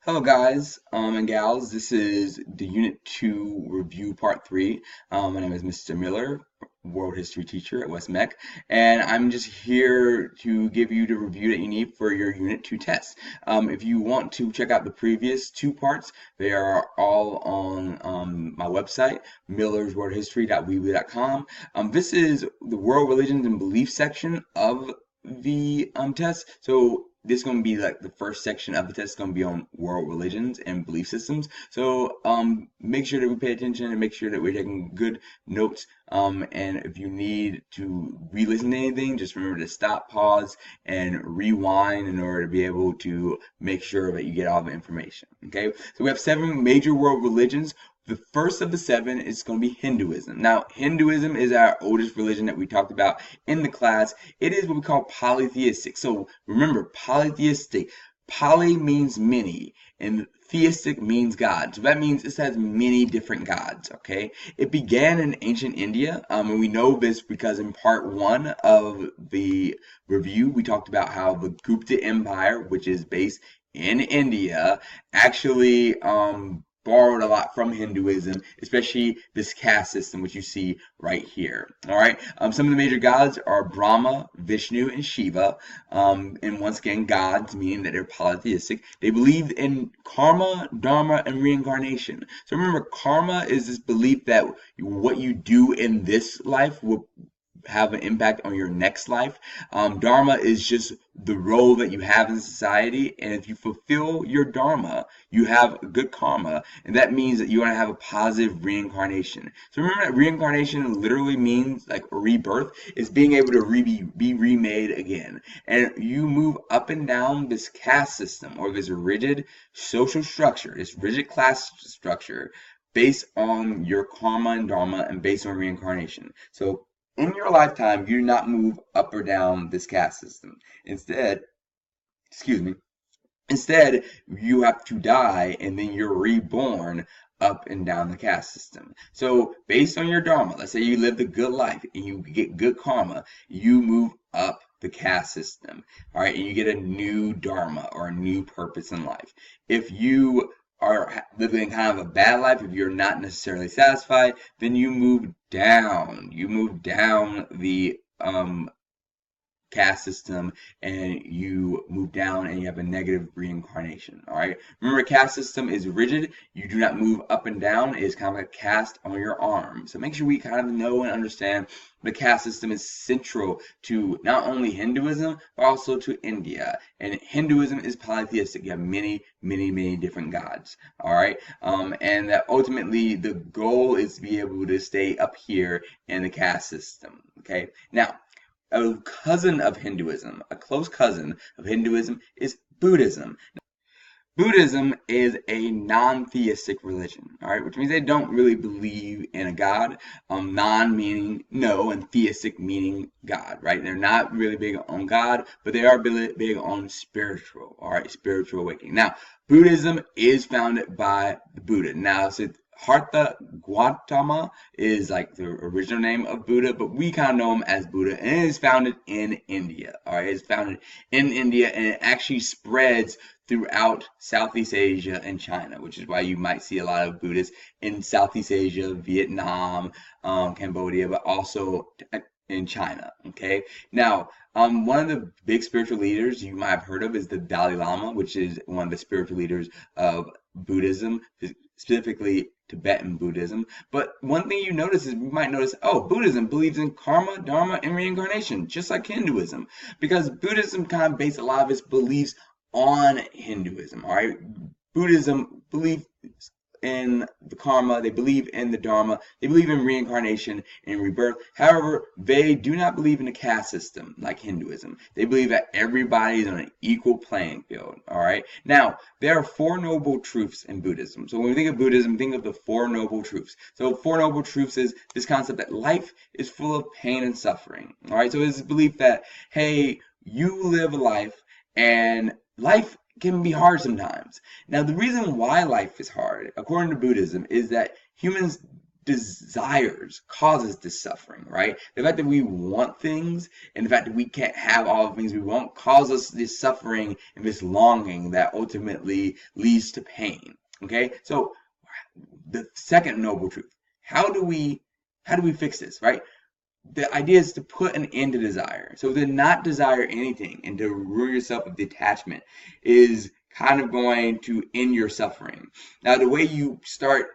Hello guys and gals, this is the Unit 2 review part 3. My name is Mr. Miller, World History teacher at West Mech, and I'm just here to give you the review that you need for your Unit 2 test. If you want to check out the previous two parts, they are all on my website, millersworldhistory.weebly.com. This is the World Religions and Beliefs section of the test. So this is going to be like the first section of the test is going to be on world religions and belief systems. So make sure that we pay attention and make sure that we're taking good notes. And if you need to re-listen to anything, just remember to stop, pause, and rewind in order to be able to make sure that you get all the information. Okay, so we have 7 major world religions. The first of the 7 is going to be Hinduism. Now, Hinduism is our oldest religion that we talked about in the class. It is what we call polytheistic. So remember, polytheistic. Poly means many, and theistic means God. So that means it has many different gods, okay? It began in ancient India, and we know this because in part 1 of the review, we talked about how the Gupta Empire, which is based in India, actually borrowed a lot from Hinduism, especially this caste system, which you see right here. All right. Some of the major gods are Brahma, Vishnu, and Shiva. And once again, gods, meaning that they're polytheistic. They believe in karma, dharma, and reincarnation. So remember, karma is this belief that what you do in this life will have an impact on your next life. Dharma is just the role that you have in society, and if you fulfill your dharma, you have good karma, and that means that you're going to have a positive reincarnation. So remember that reincarnation literally means like rebirth. It's being able to be remade again, and you move up and down this caste system or this rigid social structure, this rigid class structure, based on your karma and dharma and based on reincarnation. So in your lifetime, you do not move up or down this caste system. Instead, you have to die and then you're reborn up and down the caste system. So based on your dharma, let's say you lived a good life and you get good karma, you move up the caste system, all right, and you get a new dharma or a new purpose in life. If you are living kind of a bad life, if you're not necessarily satisfied, then you move down. You move down the caste system and you move down and you have a negative reincarnation. All right. Remember, caste system is rigid. You do not move up and down. It is kind of like a cast on your arm. So make sure we kind of know and understand the caste system is central to not only Hinduism, but also to India. And Hinduism is polytheistic. You have many, many, many different gods. All right. And that ultimately the goal is to be able to stay up here in the caste system. Okay. Now, a cousin of Hinduism, a close cousin of Hinduism, is Buddhism. Buddhism is a non-theistic religion, all right, which means they don't really believe in a God. Non meaning no, and theistic meaning God, right? They're not really big on God, but they are big on spiritual, all right, spiritual awakening. Now, Buddhism is founded by the Buddha. Now, so Siddhartha Gautama is like the original name of Buddha, but we kind of know him as Buddha, and it is founded in India. All right, it's founded in India, and it actually spreads throughout Southeast Asia and China, which is why you might see a lot of Buddhists in Southeast Asia, Vietnam, Cambodia, but also in China. Okay, now one of the big spiritual leaders you might have heard of is the Dalai Lama, which is one of the spiritual leaders of Buddhism, specifically Tibetan Buddhism. But one thing you notice is you might notice, oh, Buddhism believes in karma, dharma, and reincarnation, just like Hinduism, because Buddhism kind of based a lot of its beliefs on Hinduism. All right, Buddhism believes in the karma, they believe in the dharma, they believe in reincarnation and rebirth. However, they do not believe in a caste system like Hinduism. They believe that everybody is on an equal playing field. All right. Now, there are 4 noble truths in Buddhism. So when we think of Buddhism, think of the 4 noble truths. So 4 noble truths is this concept that life is full of pain and suffering. All right. So it's a belief that, hey, you live a life and life can be hard sometimes. Now, the reason why life is hard, according to Buddhism, is that humans desires causes this suffering, right? The fact that we want things and the fact that we can't have all the things we want causes this suffering and this longing that ultimately leads to pain. Okay, so the second noble truth: how do we fix this, right? The idea is to put an end to desire. So to not desire anything and to rule yourself of detachment is kind of going to end your suffering. Now, the way you start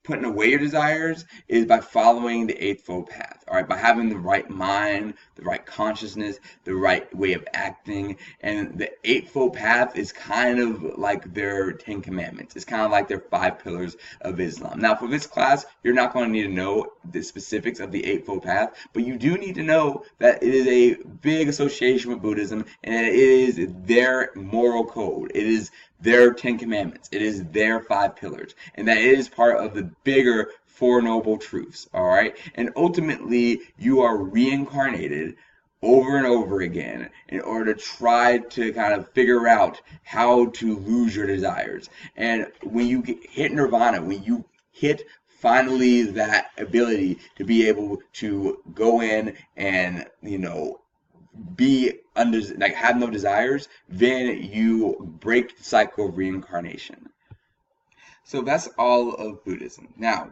putting away your desires is by following the Eightfold Path, all right? By having the right mind, the right consciousness, the right way of acting. And the Eightfold Path is kind of like their 10 Commandments. It's kind of like their 5 pillars of Islam. Now, for this class, you're not going to need to know the specifics of the Eightfold Path, but you do need to know that it is a big association with Buddhism, and it is their moral code. It is their 10 Commandments. It is their 5 pillars. And that is part of the bigger Four Noble Truths. All right. And ultimately, you are reincarnated over and over again in order to try to kind of figure out how to lose your desires. And when you hit nirvana, when you hit finally that ability to be able to go in and, be under, like, have no desires, then you break the cycle of reincarnation. So that's all of Buddhism. Now,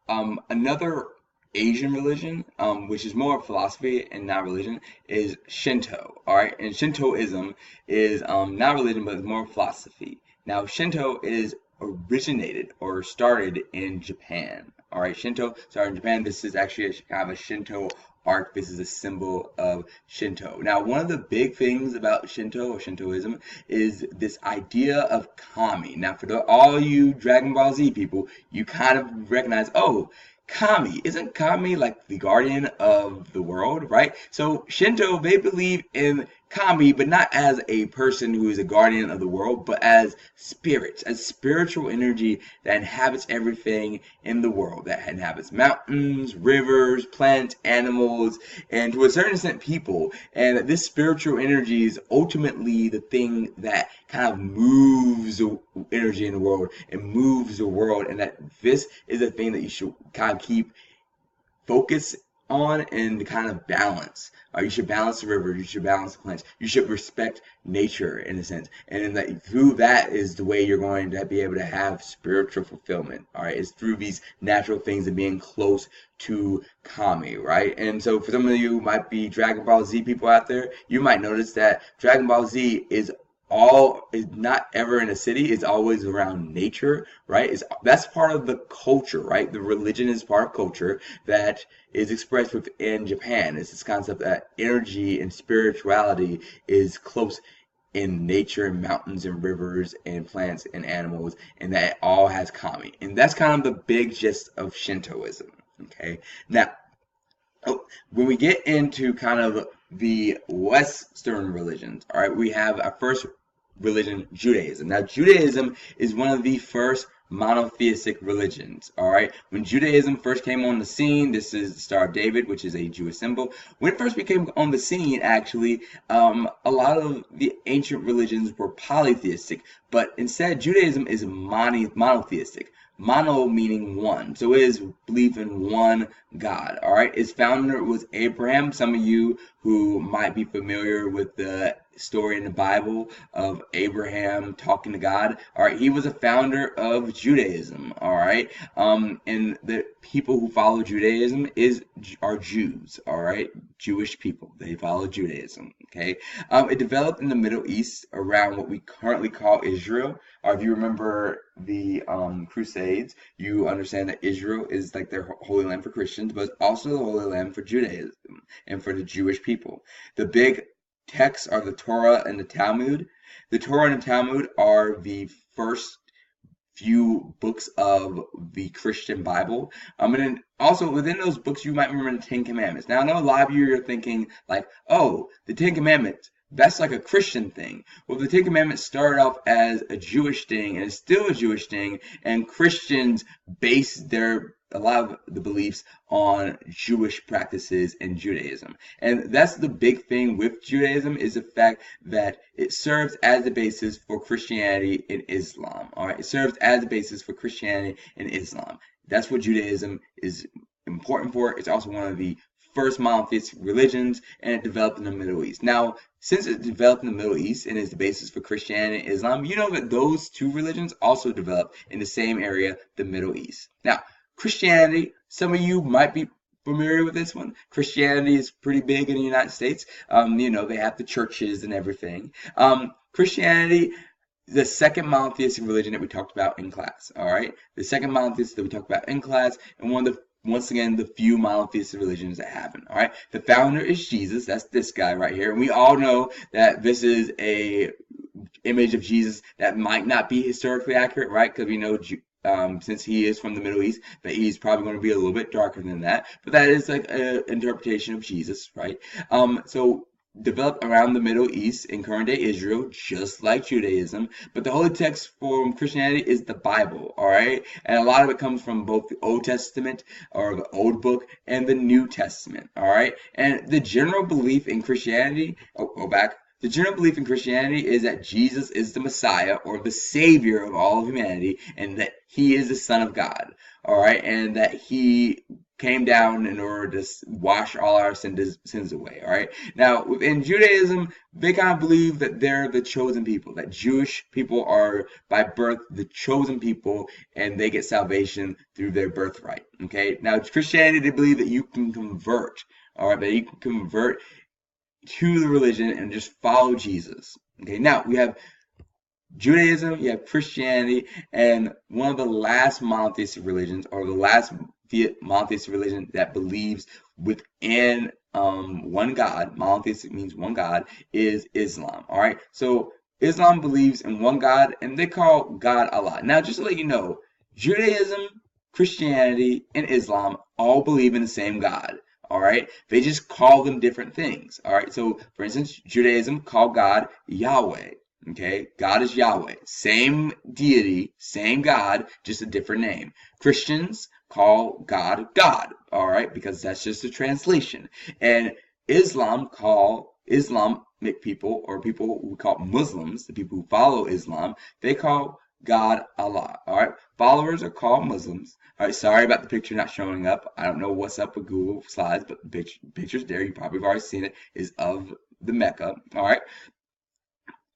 another Asian religion, which is more philosophy and not religion, is Shinto. All right, and Shintoism is not religion, but it's more philosophy. Now, Shinto is originated or started in Japan. All right, Shinto started in Japan. This is actually kind of a Shinto arc. This is a symbol of Shinto. Now, one of the big things about Shinto or Shintoism is this idea of Kami. Now, for all you Dragon Ball Z people, you kind of recognize, oh, Kami. Isn't Kami like the guardian of the world, right? So Shinto, they believe in Kami, but not as a person who is a guardian of the world, but as spirits, as spiritual energy that inhabits everything in the world, that inhabits mountains, rivers, plants, animals, and to a certain extent people. And this spiritual energy is ultimately the thing that kind of moves the energy in the world and moves the world, and that this is a thing that you should kind of keep focus on and kind of balance. You should balance the river. You should balance the plants. You should respect nature in a sense, and in that, through that is the way you're going to be able to have spiritual fulfillment. All right, it's through these natural things and being close to Kami, right? And so, for some of you who might be Dragon Ball Z people out there, you might notice that Dragon Ball Z is not ever in a city. It's always around nature, right? That's part of the culture, right? The religion is part of culture that is expressed within Japan. It's this concept that energy and spirituality is close in nature and mountains and rivers and plants and animals, and that it all has Kami. And that's kind of the big gist of Shintoism. Okay, now when we get into kind of the Western religions, all right, we have our first religion, Judaism. Now, Judaism is one of the first monotheistic religions. All right, when Judaism first came on the scene, this is the Star of David, which is a Jewish symbol. When it first became on the scene, actually, a lot of the ancient religions were polytheistic, but instead, Judaism is monotheistic. Mono meaning one, so it is belief in one God. All right, its founder was Abraham. Some of you who might be familiar with the story in the Bible of Abraham talking to God, all right, he was a founder of Judaism. All right, and the people who follow Judaism are Jews. All right, Jewish people, they follow Judaism. Okay, it developed in the Middle East around what we currently call Israel. If you remember the Crusades, you understand that Israel is like their holy land for Christians, but it's also the holy land for Judaism and for the Jewish people. The big texts are the Torah and the Talmud. The Torah and the Talmud are the first few books of the Christian Bible. And then also within those books, you might remember the 10 Commandments. Now, I know a lot of you are thinking like, oh, the 10 Commandments, that's like a Christian thing. Well, the 10 Commandments started off as a Jewish thing, and it's still a Jewish thing, and Christians base a lot of the beliefs on Jewish practices and Judaism. And that's the big thing with Judaism, is the fact that it serves as the basis for Christianity and Islam. All right, it serves as the basis for Christianity and Islam. That's what Judaism is important for. It's also one of the first monotheistic religions, and it developed in the Middle East. Now, since it developed in the Middle East and is the basis for Christianity and Islam, you know that those two religions also developed in the same area, the Middle East. Now, Christianity, some of you might be familiar with this one. Christianity is pretty big in the United States. You know, they have the churches and everything. Christianity, the second monotheistic religion that we talked about in class, all right? The second monotheistic that we talked about in class, and one of the, once again, the few monotheistic religions that happen, all right? The founder is Jesus. That's this guy right here. And we all know that this is a image of Jesus that might not be historically accurate, right? Because we know since he is from the Middle East, that he's probably going to be a little bit darker than that. But that is like an interpretation of Jesus, right? So developed around the Middle East in current day Israel, just like Judaism. But the holy text for Christianity is the Bible, all right? And a lot of it comes from both the Old Testament, or the Old Book, and the New Testament, all right? And the general belief in Christianity, the general belief in Christianity is that Jesus is the Messiah, or the Savior of all of humanity, and that he is the Son of God, all right? And that he came down in order to wash all our sins away, all right? Now, within Judaism, they kind of believe that they're the chosen people, that Jewish people are, by birth, the chosen people, and they get salvation through their birthright, okay? Now, Christianity, they believe that you can convert, all right? That you can convert to the religion and just follow Jesus, okay? Now, we have Judaism, you have Christianity, and one of the last monotheistic religions, or the last monotheistic religion that believes within one God, monotheistic means one God, is Islam, all right? So Islam believes in one God, and they call God Allah. Now, just to let you know, Judaism, Christianity, and Islam all believe in the same God, all right? They just call them different things, all right? So, for instance, Judaism call God Yahweh. Okay, God is Yahweh. Same deity, same God, just a different name. Christians call God God, all right, because that's just a translation. And Islamic people, or people we call Muslims, the people who follow Islam, they call God Allah, all right? Followers are called Muslims. All right, sorry about the picture not showing up. I don't know what's up with Google Slides, but the picture's there. You probably have already seen it, is of the Mecca, all right?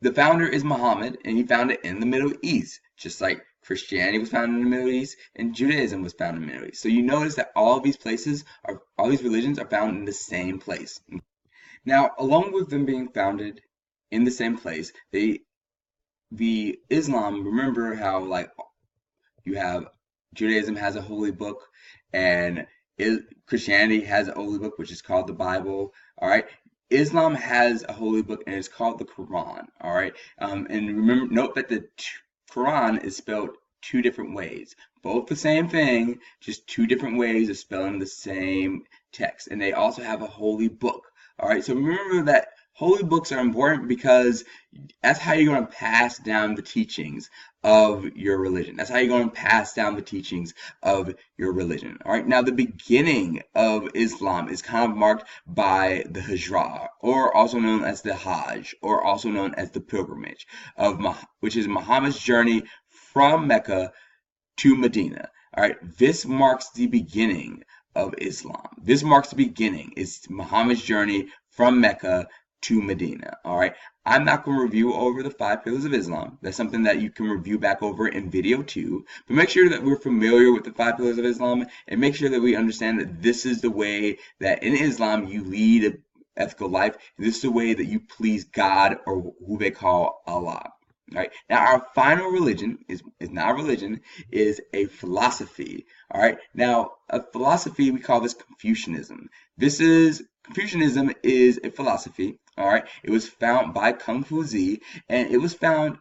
The founder is Muhammad, and he founded it in the Middle East, just like Christianity was founded in the Middle East and Judaism was founded in the Middle East. So you notice that all of these all these religions are found in the same place. Now, along with them being founded in the same place, the Islam, remember how like you have Judaism has a holy book, and Christianity has a holy book, which is called the Bible, all right? Islam has a holy book, and it's called the Quran, all right? And remember, note that the Quran is spelled two different ways. Both the same thing, just two different ways of spelling the same text. And they also have a holy book, all right? So remember that holy books are important because that's how you're going to pass down the teachings of your religion. That's how you're going to pass down the teachings of your religion. All right. Now, the beginning of Islam is kind of marked by the Hijrah, or also known as the Hajj, or also known as the pilgrimage, which is Muhammad's journey from Mecca to Medina. All right. This marks the beginning of Islam. This marks the beginning. It's Muhammad's journey from Mecca to Medina, all right? I'm not going to review over the 5 pillars of Islam. That's something that you can review back over in video 2. But make sure that we're familiar with the 5 pillars of Islam, and make sure that we understand that this is the way that in Islam you lead an ethical life. And this is the way that you please God, or who they call Allah. All right. Now, our final religion is not a religion, is a philosophy. All right. Now, a philosophy, we call this Confucianism. Confucianism is a philosophy. All right. It was found by Kung Fu Zi, and it was found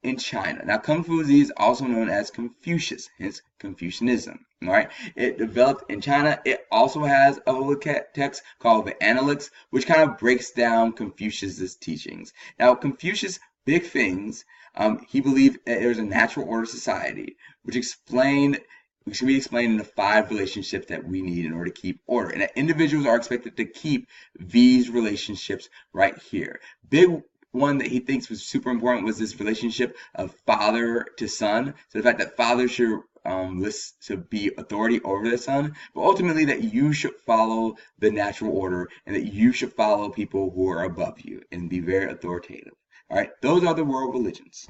in China. Now, Kung Fu Zi is also known as Confucius, hence Confucianism. All right. It developed in China. It also has a holy text called the Analects, which kind of breaks down Confucius's teachings. Now, Confucius' big things, he believed that there's a natural order society, which can be explained in the 5 relationships that we need in order to keep order. And that individuals are expected to keep these relationships right here. Big one that he thinks was super important was this relationship of father to son. So the fact that fathers should lists to be authority over the sun, but ultimately that you should follow the natural order and that you should follow people who are above you and be very authoritative. All right, those are the world religions.